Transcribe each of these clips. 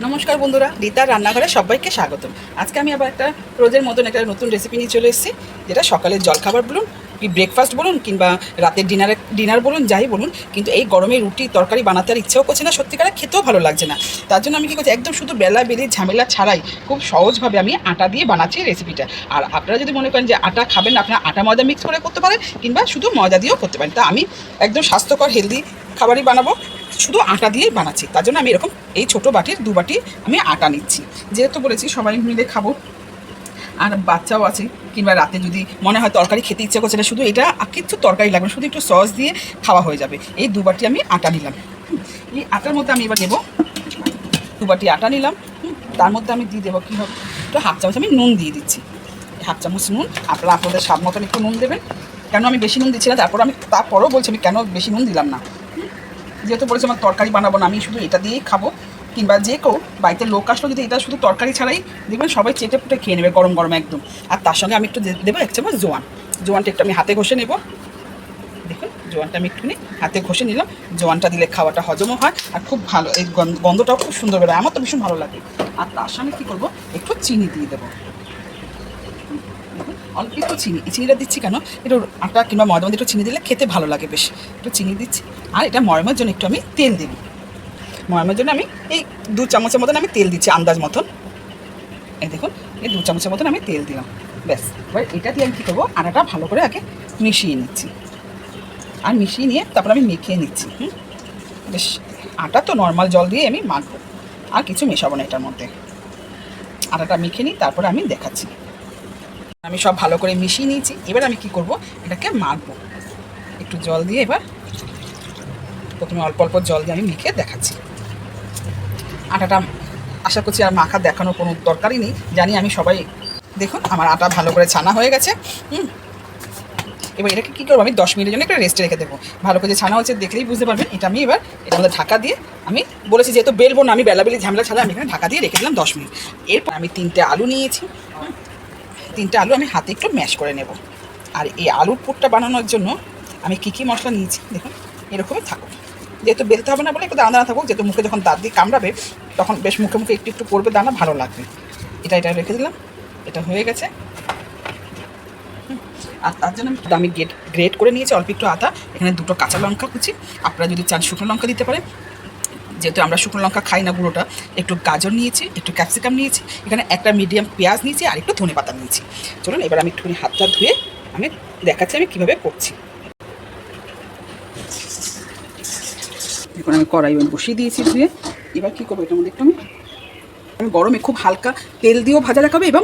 নমস্কার বন্ধুরা, রীতার রান্নাঘরে সবাইকে স্বাগতম। আজকে আমি আবার একটা রোজের মতন একটা নতুন রেসিপি নিয়ে চলে এসেছি, যেটা সকালের জলখাবার বলুন কি ব্রেকফাস্ট বলুন কিংবা রাতের ডিনার বলুন, যাই বলুন, কিন্তু এই গরমে রুটি তরকারি বানাতে আর ইচ্ছেও করছে না, সত্যিকারে খেতেও ভালো লাগছে না। তার জন্য আমি কী করছি, একদম শুধু বেলা বেলি ঝামেলা ছাড়াই খুব সহজভাবে আমি আটা দিয়ে বানাচ্ছি রেসিপিটা। আর আপনারা যদি মনে করেন যে আটা খাবেন না, আপনারা আটা ময়দা মিক্স করে করতে পারেন কিংবা শুধু ময়দা দিয়েও করতে পারেন। তা আমি একদম স্বাস্থ্যকর হেলদি খাবারই বানাবো, শুধু আটা দিয়েই বানাচ্ছি। তার জন্য আমি এরকম এই ছোটো বাটির 2 বাটি আমি আটা নিচ্ছি, যেহেতু বলেছি সবাই মিলে খাবো আর বাচ্চাও আছে, কিংবা রাতে যদি মনে হয় তরকারি খেতে ইচ্ছা করছে না, শুধু এটা কিচ্ছু তরকারি লাগবে, শুধু একটু সস দিয়ে খাওয়া হয়ে যাবে। এই 2 বাটি আমি আটা নিলাম। এই আটার মধ্যে আমি এবার নেব 2 বাটি আটা নিলাম। তার মধ্যে আমি দিয়ে দেবো কী হবে, একটু হাফ চামচ আমি নুন দিয়ে দিচ্ছি। হাফ চামচ নুন, আপনারা আপনাদের স্বাদ মতন একটু নুন দেবেন। কেন আমি বেশি নুন দিচ্ছি না, তারপরেও বলছি আমি কেন বেশি নুন দিলাম না, যেহেতু বলেছি আমার তরকারি বানাবো না, আমি শুধু এটা দিয়েই খাবো। কিংবা যে কেউ বাড়িতে লোক আসলো যদি এটা শুধু তরকারি ছাড়াই দেখবেন সবাই চেটে পুটে খেয়ে নেবে গরম গরম একদম। আর তার সঙ্গে আমি একটু দেবো 1 চামচ জোয়ানটা একটু আমি হাতে ঘষে নেব। দেখুন জোয়ানটা আমি একটুখানি হাতে ঘষে নিলাম। জোয়ানটা দিলে খাওয়াটা হজমও হয় আর খুব ভালো, এই গন্ধটাও খুব সুন্দর বেরোয়, আমার তো ভীষণ ভালো লাগে। আর তার সঙ্গে কী করবো, একটু চিনি দিয়ে দেবো, অল্প একটু চিনিটা দিচ্ছি কেন, একটু আটা কিংবা ময়দার মধ্যে একটু চিনি দিলে খেতে ভালো লাগে বেশ, একটু চিনি দিচ্ছি। আর এটা ময়মের জন্য একটু আমি তেল দিই, ময়মের জন্য আমি এই 2 চামচের মতন আমি তেল দিচ্ছি আন্দাজ মতন। এই দেখুন, এই 2 চামচের মতন আমি তেল দিলাম, ব্যাস। এবার এটা দিয়ে আমি কী করবো, আটাটা ভালো করে আগে মিশিয়ে নিচ্ছি। আর মিশিয়ে নিয়ে তারপর আমি মেখে নিচ্ছি। বেশ, আটা তো নর্মাল জল দিয়ে আমি মাখবো, আর কিছু মেশাবো না এটার মধ্যে। আটাটা মেখে নিই, তারপরে আমি দেখাচ্ছি। আমি সব ভালো করে মিশিয়ে নিয়েছি। এবার আমি কি করব, এটাকে মাখবো একটু জল দিয়ে। এবার প্রথমে অল্প অল্প জল দিয়ে আমি মেখে দেখাচ্ছি। আটাটা আশা করছি আর মাখা দেখানোর কোনো দরকারই নেই, জানি আমি সবাই। দেখুন আমার আটা ভালো করে ছানা হয়ে গেছে। এবার এটাকে কী করবো, আমি 10 মিনিটের জন্য একটা রেস্টে রেখে দেবো। ভালো করে যে ছানা হচ্ছে দেখলেই বুঝতে পারবেন। এটা আমি এবার এটার মধ্যে ঢাকা দিয়ে, আমি বলেছি যেহেতু বেলবো না, আমি বেলাবেলি ঝামেলা ছাড়া আমি এখানে ঢাকা দিয়ে রেখে দিলাম 10 মিনিট। এরপর আমি 3টে আলু নিয়েছি। 3টে আলু আমি হাতে একটু ম্যাশ করে নেব। আর এই আলুর পুরটা বানানোর জন্য আমি কী মশলা নিয়েছি দেখুন, এরকমই থাকুক, যেহেতু বেলতে হবে না বলে একটু দানা দানা থাকুক, যেহেতু মুখে যখন দাঁত দিয়ে কামড়াবে তখন বেশ মুখে মুখে একটু একটু পড়বে দানা, ভালো লাগবে। এটা রেখে দিলাম, এটা হয়ে গেছে। আর তার জন্য আমি গ্রেট করে নিয়েছি অল্প একটু আদা, এখানে 2টো কাঁচা লঙ্কা কুচি, আপনারা যদি চান শুকনো লঙ্কা দিতে পারেন, যেহেতু আমরা শুকনো লঙ্কা খাই না গুঁড়োটা। একটু গাজর নিয়েছি, একটু ক্যাপসিকাম নিয়েছি, এখানে একটা মিডিয়াম পেঁয়াজ নিয়েছি, আর একটু ধনেপাতা নিয়েছি। চলুন এবার আমি একটুখানি হাতটা ধুয়ে আমি দেখাচ্ছি আমি কীভাবে করছি। এখন আমি কড়াই বসিয়ে দিয়েছি ধুয়ে। এবার কী করবো, এটার মধ্যে একটু আমি গরমে খুব হালকা তেল দিয়েও ভাজা দেখাবো এবং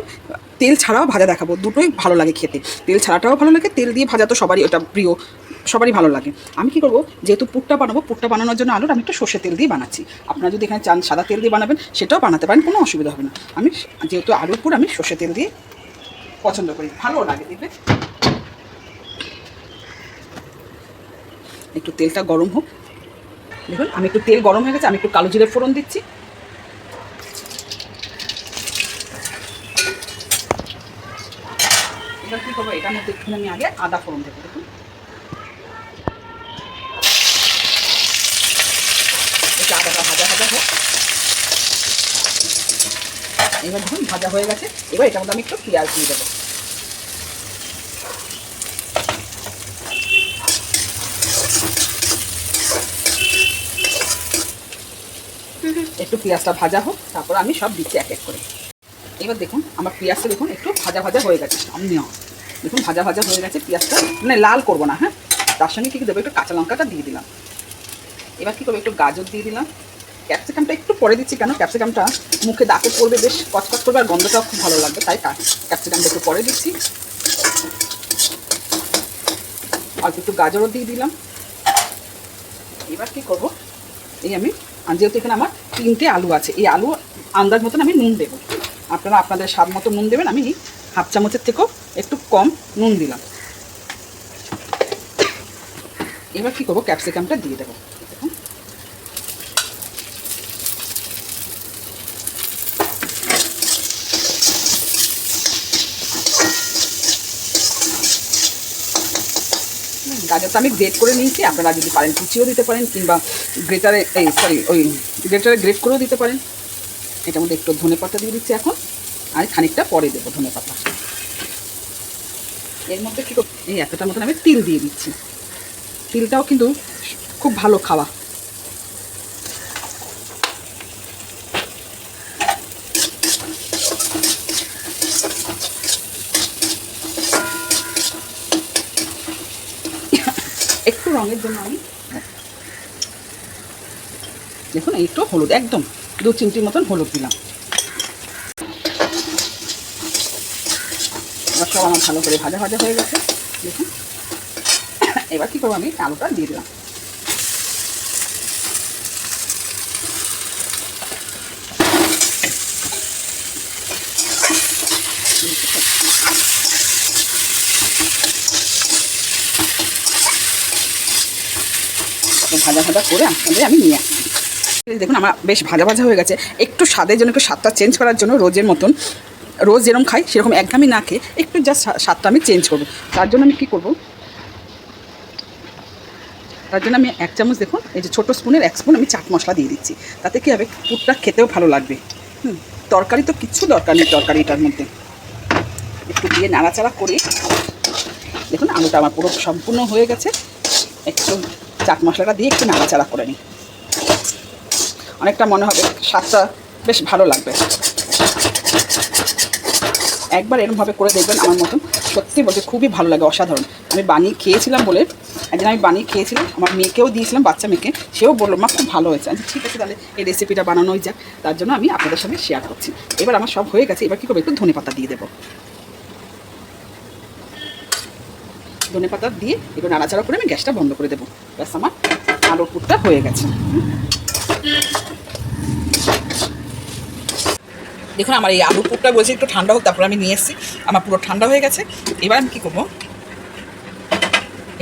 তেল ছাড়াও ভাজা দেখাবো, দুটোই ভালো লাগে খেতে। তেল ছাড়াটাও ভালো লাগে, তেল দিয়ে ভাজা তো সবারই ওটা প্রিয়, সবারই ভালো লাগে। আমি কী করবো, যেহেতু পুরটা বানাবো, পুরটা বানানোর জন্য আলুর আমি একটু সর্ষে তেল দিয়ে বানাচ্ছি। আপনারা যদি এখানে চান সাদা তেল দিয়ে বানাবেন সেটাও বানাতে পারেন, কোনো অসুবিধা হবে না। আমি যেহেতু আলুর পুর আমি সর্ষে তেল দিয়ে পছন্দ করি, ভালো লাগে দেখবে। একটু তেলটা গরম হোক। দেখুন আমি একটু তেল গরম হয়ে গেছে, আমি একটু কালো জিরে ফোড়ন দিচ্ছি। এবার কী করবো, এটার মধ্যে একটু আমি আগে আদা ফোড়ন দেবো। দেখুন এটা আদাটা ভাজা হোক। এবার দেখুন ভাজা হয়ে গেছে। এবার এটার মধ্যে আমি একটু পেঁয়াজ দিয়ে দেবো। একটু পেঁয়াজটা ভাজা হোক, তারপর আমি সব দিচ্ছি এক এক করে। এবার দেখুন আমার পেঁয়াজটা দেখুন একটু ভাজা হয়ে গেছে, সামনেও দেখুন ভাজা হয়ে গেছে পেঁয়াজটা, মানে লাল করবো না। হ্যাঁ, তার সঙ্গে কী দেবো, একটু কাঁচা লঙ্কাটা দিয়ে দিলাম। এবার কী করবো, একটু গাজর দিয়ে দিলাম। ক্যাপসিকামটা একটু পরে দিচ্ছি, কেন ক্যাপসিকামটা মুখে দাঁতে পড়বে, বেশ কচকচ করবে আর গন্ধটাও খুব ভালো লাগবে, তাই ক্যাপসিকামটা একটু পরে দিচ্ছি। অল্প একটু গাজরও দিয়ে দিলাম। এবার কী করবো, এই আমি যেহেতু এখানে আমার 3টে আলু আছে, এই আলু আন্দাজ মতন আমি নুন দেবো। আপনারা আপনাদের স্বাদ মতো নুন দেবেন। আমি হাফ চামচের থেকেও একটু কম নুন দিলাম। এবার কী করবো, ক্যাপসিকামটা দিয়ে দেবো। দেখুন গাজরটা আমি গ্রেট করে নিয়েছি, আপনারা যদি পারেন কুচিও দিতে পারেন, কিংবা গ্রেটারে গ্রেট করেও দিতে পারেন। এটার মধ্যে একটু ধনে পাতা দিয়ে দিচ্ছি এখন, আর খানিকটা পরে দেবো ধনে পাতা। এর মধ্যে কী করব, এই এতটার মতন আমি তিল দিয়ে দিচ্ছি। তিলটাও কিন্তু খুব ভালো খাওয়া। একটু রঙের জন্য আমি দেখুন একটু হলুদ, একদম 2 চিমটির মতন হলুদ দিলাম। এবার সব আমার ভালো করে ভাজা ভাজা হয়ে গেছে দেখুন। এবার কী করবো, আমি আলুটা দিয়ে দিলাম। ভাজা ভাজা করে আপনাদের আমি নিয়ে আসছি। দেখুন আমার বেশ ভাজা ভাজা হয়ে গেছে। একটু স্বাদের জন্য, একটু স্বাদটা চেঞ্জ করার জন্য রোজের মতন, রোজ যেরকম খাই সেরকম একঘামি না খেয়ে একটু জাস্ট স্বাদটা আমি চেঞ্জ করবো। তার জন্য আমি কী করবো, তার জন্য আমি 1 চামচ, দেখুন এই যে ছোটো স্পুনের 1 স্পুন আমি চাট মশলা দিয়ে দিচ্ছি। তাতে কী হবে, পুরটা খেতেও ভালো লাগবে। তরকারি তো কিচ্ছু দরকার নেই তরকারিটার মধ্যে। একটু দিয়ে নাড়াচাড়া করে দেখুন আলুটা আমার পুরো সম্পূর্ণ হয়ে গেছে। একটু চাট মশলাটা দিয়ে একটু নাড়াচাড়া করে নিই, অনেকটা মনে হবে স্বাদটা বেশ ভালো লাগবে। একবার এরকমভাবে করে দেখবেন আমার মতন, সত্যি বলতে খুবই ভালো লাগে, অসাধারণ। আমি বানিয়ে খেয়েছিলাম বলে, একদিন আমি বানিয়ে খেয়েছিলাম, আমার মেয়েকেও দিয়েছিলাম, বাচ্চা মেয়েকে, সেও বললো মা খুব ভালো হয়েছে। আচ্ছা ঠিক আছে, তাহলে এই রেসিপিটা বানানোই যাক। তার জন্য আমি আপনাদের সঙ্গে শেয়ার করছি। এবার আমার সব হয়ে গেছে। এবার কী করবো, একটু ধনে পাতা দিয়ে দেবো। ধনে পাতা দিয়ে একটু নাড়াচাড়া করে আমি গ্যাসটা বন্ধ করে দেবো। ব্যাস আমার আলুর পুরটা হয়ে গেছে। দেখুন আমার এই আলুর পুরটা বলছি একটু ঠান্ডা হোক, তারপরে আমি নিয়ে এসেছি। আমার পুরো ঠান্ডা হয়ে গেছে। এবার আমি কী করবো,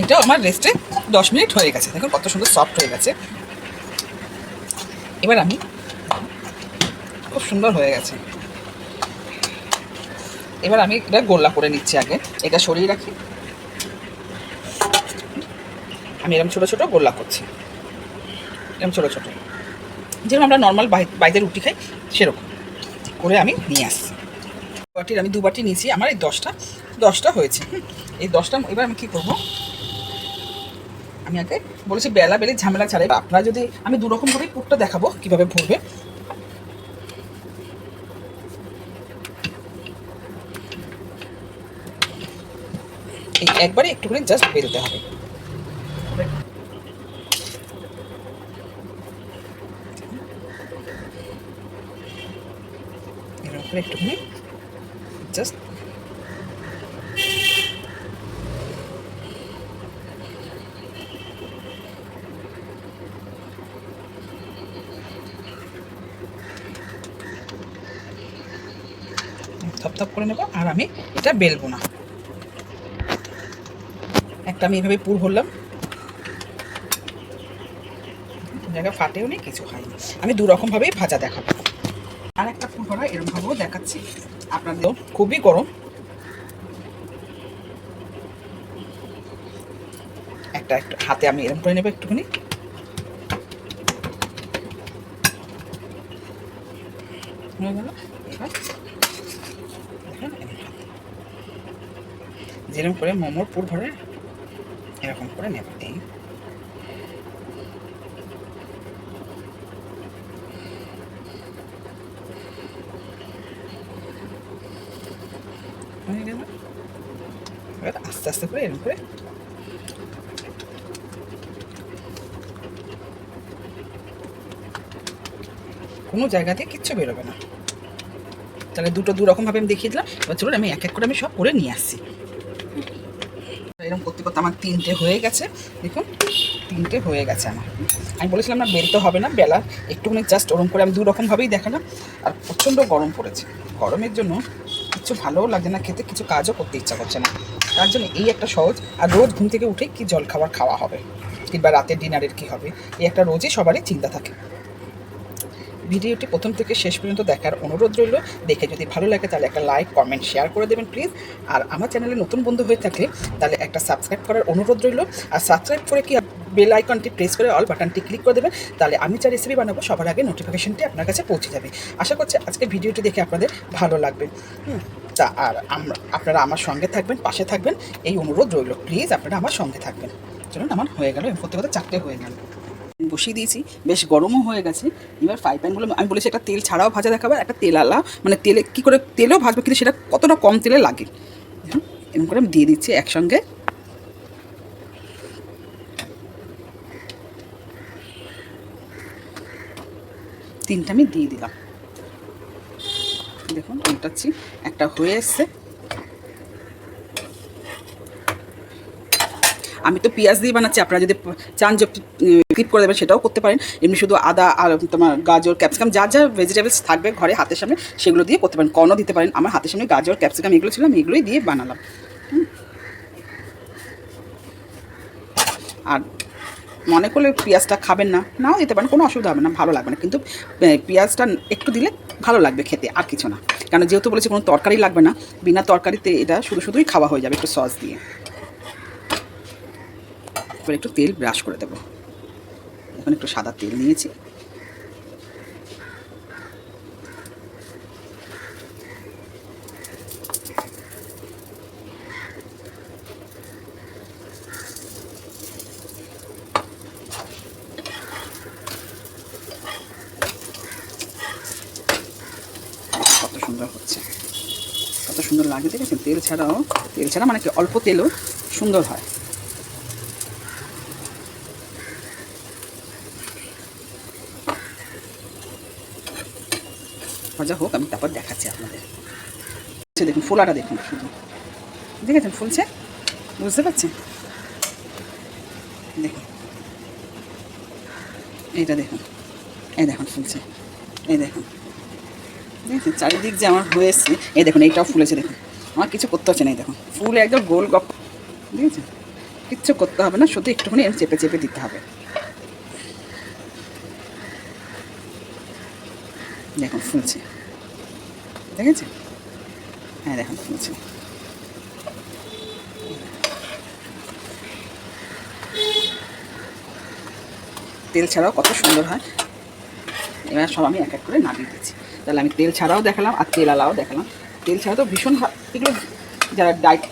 এটাও আমার রেস্টে 10 মিনিট হয়ে গেছে। দেখুন কত সুন্দর সফট হয়ে গেছে। এবার আমি, খুব সুন্দর হয়ে গেছে। এবার আমি এটা গোল্লা করে নিচ্ছি। আগে এটা সরিয়ে রাখি। আমি এরকম ছোটো ছোটো গোল্লা করছি, এরকম ছোটো ছোটো, যেরকম আমরা নর্মাল বাইরে রুটি খাই সেরকম করে আমি নিয়ে আসছি। বাটির আমি 2 বাটি নিয়েছি, আমার এই 10টা হয়েছে। এই 10টা এবার আমি কী করবো, আমি আগে বলেছি বেলা বেলি ঝামেলা ছাড়াই। আপনারা যদি, আমি 2 রকমভাবেই পুরটা দেখাবো কীভাবে ভরবে। এই একবারে একটু করে জাস্ট বেলতে হবে। এরকম করে একটুখানি জাস্ট থপথপ করে নেব। আর আমি এটা বেলবো না। একটা আমি এভাবে পুর ভরলাম, জায়গা ফাটেও নেই, কিছু হয়নি। আমি 2 রকমভাবেই ভাজা দেখাবো। আর একটা পুর ভরা এরকমভাবেও দেখাচ্ছি আপনাদের। খুবই গরম, একটা একটু হাতে আমি এরকম করে নেবো একটুখানি। হয়ে গেল। এবার যেরকম করে মোমোর পুর ভরে এরকম করে নেব। এই হয়ে গেল। এবার আস্তে আস্তে করে এরকম করে কোনো জায়গাতে কিচ্ছু বেরোবে না। তাহলে 2 রকমভাবে আমি দেখিয়ে দিলাম। এবার চলুন আমি এক এক করে আমি সব করে নিয়ে আসছি। এরকম করতে করতে আমার 3টে হয়ে গেছে। দেখুন 3টে হয়ে গেছে আমার। আমি বলেছিলাম না বেলতে হবে না, বেলা একটুখানি জাস্ট ওরকম করে আমি 2 রকমভাবেই দেখালাম। আর প্রচণ্ড গরম পড়েছে, গরমের জন্য কিছু ভালোও লাগে না খেতে, কিছু কাজও করতে ইচ্ছা করছে না। তার জন্য এই একটা সহজ। আর রোজ ঘুম থেকে উঠে কি জলখাবার খাওয়া হবে কিংবা রাতের ডিনারের কী হবে, এই একটা রোজই সবারই চিন্তা থাকে। ভিডিওটি প্রথম থেকে শেষ পর্যন্ত দেখার অনুরোধ রইল। দেখে যদি ভালো লাগে তাহলে একটা লাইক, কমেন্ট, শেয়ার করে দেবেন প্লিজ। আর আমার চ্যানেলে নতুন বন্ধু হয়ে থাকলে তাহলে একটা সাবস্ক্রাইব করার অনুরোধ রইল। আর সাবস্ক্রাইব করে কি বেল আইকনটি প্রেস করে অল বাটনটি ক্লিক করে দেবেন, তাহলে আমি যা রেসিপি বানাবো সবার আগে নোটিফিকেশনটি আপনার কাছে পৌঁছে যাবে। আশা করছি আজকে ভিডিওটি দেখে আপনাদের ভালো লাগবে। তা আর আপনারা আমার সঙ্গে থাকবেন, পাশে থাকবেন, এই অনুরোধ রইল। প্লিজ আপনারা আমার সঙ্গে থাকবেন। চলুন, আমার হয়ে গেল, করতে করতে 4টে হয়ে গেল। বসিয়ে দিয়েছি, বেশ গরমও হয়ে গেছে। এবার ফ্রাই প্যানগুলো আমি বলেছি একটা তেল ছাড়াও ভাজা দেখাবো, একটা তেল আলা, মানে তেলে কী করে তেলেও ভাজবো, কিন্তু সেটা কতটা কম তেলে লাগে এরকম করে আমি দিয়ে দিচ্ছি একসঙ্গে। তিনটা আমি দিয়ে দিলাম। দেখুন উল্টাচ্ছি, একটা হয়ে এসছে। আমি তো পেঁয়াজ দিয়ে বানাচ্ছি, আপনারা যদি চান যে স্কিপ করে দেবেন সেটাও করতে পারেন। এমনি শুধু আদা আর তোমার গাজর, ক্যাপসিকাম, যা যা ভেজিটেবলস থাকবে ঘরে হাতের সামনে সেগুলো দিয়ে করতে পারেন। কর্নও দিতে পারেন। আমার হাতের সামনে গাজর, ক্যাপসিকাম এগুলো ছিল, আমি এগুলোই দিয়ে বানালাম। আর মনে করলে পেঁয়াজটা খাবেন না, নাও দিতে পারেন, কোনো অসুবিধা হবে না, ভালো লাগবে না, কিন্তু পেঁয়াজটা একটু দিলে ভালো লাগবে খেতে, আর কিছু না। কারণ যেহেতু বলেছি কোনো তরকারি লাগবে না, বিনা তরকারিতে এটা শুধুই খাওয়া হয়ে যাবে একটু সস দিয়ে। এবার একটু তেল ব্রাশ করে দেবো। এখন একটু সাদা তেল নিয়েছি। কত সুন্দর হচ্ছে, কত সুন্দর লাগে, দেখেছেন? তেল ছাড়া মানে কি অল্প তেলও সুন্দর হয়। ভাজা হোক, আমি তারপর দেখাচ্ছি আপনাদের। দেখুন ফোলাটা দেখুন, শুধু দেখেছেন ফুলছে, বুঝতে পারছেন? দেখুন এইটা দেখুন, এই দেখুন ফুলছে, এই দেখুন, দেখেছেন? চারিদিক যে আমার হয়ে এসছে, এই দেখুন এইটাও ফুলেছে, দেখুন। আমার কিছু করতে হচ্ছে না, এই দেখুন ফুল একদম গোল গপ, দেখেছেন? কিচ্ছু করতে হবে না, শুধু একটুখানি চেপে চেপে দিতে হবে। দেখুন ফুলছে, দেখেছেন? হ্যাঁ দেখুন ফুলছে। তেল ছাড়াও কত সুন্দর হয়। এবার সব আমি এক এক করে নামিয়ে দিচ্ছি। তাহলে আমি তেল ছাড়াও দেখালাম আর তেল আলাও দেখালাম। তেল ছাড়া তো ভীষণ, এগুলো যারা ডায়েট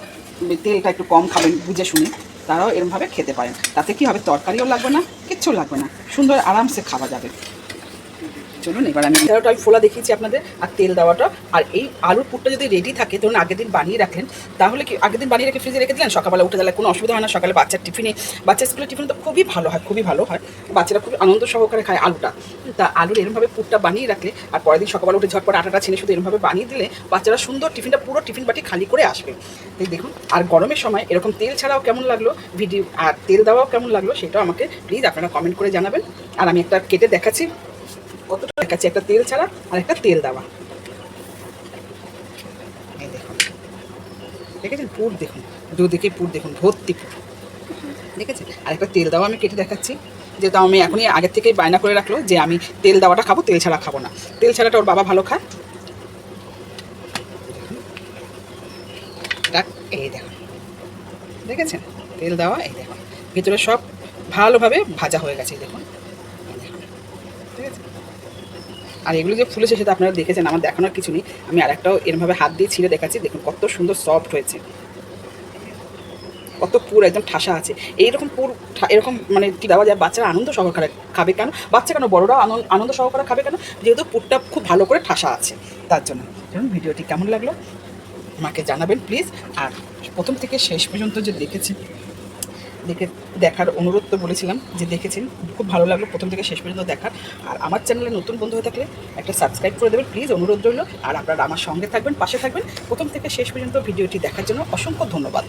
তেলটা একটু কম খাবেন বুঝে শুনে, তারাও এরমভাবে খেতে পারেন। তাতে কি হবে, তরকারিও লাগবে না, কিচ্ছু লাগবে না, সুন্দর আরামসে খাওয়া যাবে। চলুন, এবার আমি তেলটা আমি ফোলা দেখিয়েছি আপনাদের, আর তেল দেওয়াটা। আর এই আলুর পুরটা যদি রেডি থাকে, ধরুন আগের দিন বানিয়ে রাখলেন, তাহলে কি আগের দিন বানিয়ে রেখে ফ্রিজে রেখে দিলেন, সকালবেলা উঠে গেলে কোনো অসুবিধা হয় না। সকালে বাচ্চার টিফিনে, বাচ্চার স্কুলের টিফিনে তো খুবই ভালো হয়, খুবই ভালো হয়, বাচ্চারা খুবই আনন্দ সহকারে খায় আলুটা। তা আলুর এরমভাবে পুরটা বানিয়ে রাখলে, আর পরের দিন সকালবেলা উঠে ঝটপট আটাটা ছেনে শুধু এরমভাবে বানিয়ে দিলে, বাচ্চারা সুন্দর টিফিনটা পুরো টিফিন বাটি খালি করে আসবে। এই দেখুন। আর গরমের সময় এরকম তেল ছাড়াও কেমন লাগলো ভিডিও, আর তেল দেওয়াও কেমন লাগলো, সেটাও আমাকে প্লিজ আপনারা কমেন্ট করে জানাবেন। আর আমি একটা কেটে দেখাচ্ছি, কতটা দেখাচ্ছি, একটা তেল ছাড়া আর একটা তেল দেওয়া। এই দেখুন, দেখেছেন পুর, দেখুন দুদিকে পুর, দেখুন ভর্তি পুর, দেখেছেন? আর একটা তেল দেওয়া আমি কেটে দেখাচ্ছি, যেহেতু আমি এখনই আগের থেকেই বায়না করে রাখলো যে আমি তেল দেওয়াটা খাবো, তেল ছাড়া খাবো না। তেল ছাড়াটা ওর বাবা ভালো খায়। এই দেখুন, দেখেছেন? তেল দেওয়া, এই দেখুন ভিতরে সব ভালোভাবে ভাজা হয়ে গেছে, দেখুন, ঠিক আছে? আর এগুলো যে ফুলেছে সেটা আপনারা দেখেছেন, আমার দেখানোর কিছু নেই। আমি আরেকটাও এরমভাবে হাত দিয়ে ছিঁড়ে দেখাচ্ছি, দেখুন কত সুন্দর সফট হয়েছে, কত পুর একদম ঠাসা আছে। এইরকম পুর এরকম মানে কি দেওয়া যায়, বাচ্চারা আনন্দ সহকারে খাবে। কেন বাচ্চা কেন, বড়রাও আনন্দ সহকারে খাবে। কেন, যেহেতু পুরটা খুব ভালো করে ঠাসা আছে, তার জন্য। ধরুন ভিডিওটি কেমন লাগলো আমাকে জানাবেন প্লিজ। আর প্রথম থেকে শেষ পর্যন্ত যে দেখার অনুরোধ তো বলেছিলাম, যে দেখেছেন, খুব ভালো লাগলো প্রথম থেকে শেষ পর্যন্ত দেখার। আর আমার চ্যানেলে নতুন বন্ধু হয়ে থাকলে একটা সাবস্ক্রাইব করে দেবেন প্লিজ, অনুরোধ রইল। আর আপনারা আমার সঙ্গে থাকবেন, পাশে থাকবেন। প্রথম থেকে শেষ পর্যন্ত ভিডিওটি দেখার জন্য অসংখ্য ধন্যবাদ।